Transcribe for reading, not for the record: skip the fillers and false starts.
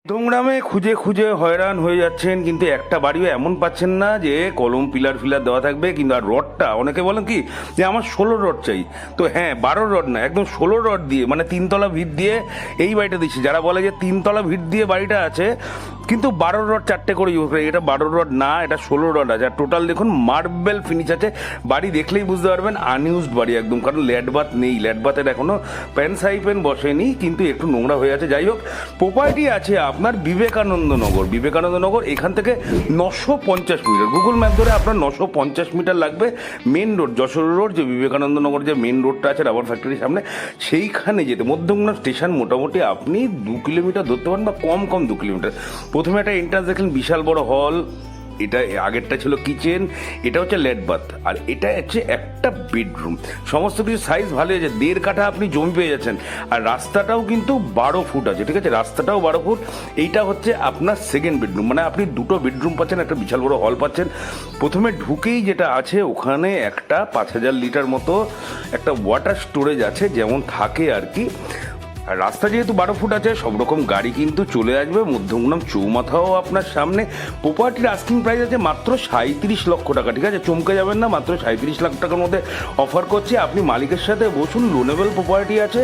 দোংরামে খুঁজে খুঁজে হয়রান হয়ে যাচ্ছেন, কিন্তু একটা বাড়িও এমন পাচ্ছেন না যে কলম পিলার ফিলার দেওয়া থাকবে। কিন্তু আর রডটা অনেকে বলেন কি যে আমার 16 রড চাই, তো হ্যাঁ 12 রড না, একদম 16 রড দিয়ে, মানে 3 তলা ভিত দিয়ে এই বাড়িটা দিচ্ছি। যারা বলে যে 3 তলা ভিত দিয়ে বাড়িটা আছে কিন্তু 12 রড 4টে করে ইউজ করে, এটা 12 রড না, এটা 16 রড আছে। আর টোটাল দেখুন মার্বেল ফিনিশ আছে। বাড়ি দেখলেই বুঝতে পারবেন আনইউজড বাড়ি একদম, কারণ ল্যাড বাথ নেই, ল্যাড বাথের এখনো প্যান সাইপেন বসেনি, কিন্তু একটু নোংরা হয়ে আছে। যাই হোক, প্রপার্টি আছে আপনার বিবেকানন্দ নগর, এখান থেকে 950 মিটার, গুগল ম্যাপ ধরে আপনার 950 মিটার লাগবে। মেন রোড, যশোর রোড, যে বিবেকানন্দ নগর যে মেন রোডটা আছে রাবার ফ্যাক্টরির সামনে, সেইখানে যেতে মধ্যমগ্রাম স্টেশন মোটামুটি আপনি 2 কিলোমিটার ধরতে পারেন, বা কম 2 কিলোমিটার। প্রথমে একটা এন্ট্রান্স দেখলেন, বিশাল বড় হল, এটা আগেরটা ছিল কিচেন, এটা হচ্ছে লেট বাথ, আর এটা হচ্ছে একটা বেডরুম। সমস্ত কিছু সাইজ ভালো আছে, 1.5 কাঠা আপনি জমি পেয়ে যাচ্ছেন। আর রাস্তাটাও কিন্তু 12 ফুট আছে, ঠিক আছে, রাস্তাটাও 12 ফুট। এইটা হচ্ছে আপনার সেকেন্ড বেডরুম, মানে আপনি 2টো বেডরুম পাচ্ছেন, একটা বিশাল বড় হল পাচ্ছেন। প্রথমে ঢুকেই যেটা আছে, ওখানে একটা 5000 লিটার মতো একটা ওয়াটার স্টোরেজ আছে, যেমন থাকে আর কি। আর রাস্তা যেহেতু 12 ফুট আছে, সব রকম গাড়ি কিন্তু চলে আসবে। মধ্যমগ্রাম চৌমাথাও আপনার সামনে। প্রপার্টির আস্কিং প্রাইস আছে মাত্র 37 লক্ষ টাকা, ঠিক আছে, চমকে যাবেন না, মাত্র 37 লাখ টাকার মধ্যে অফার করছে। আপনি মালিকের সাথে বসুন, লোনেবল প্রপার্টি আছে।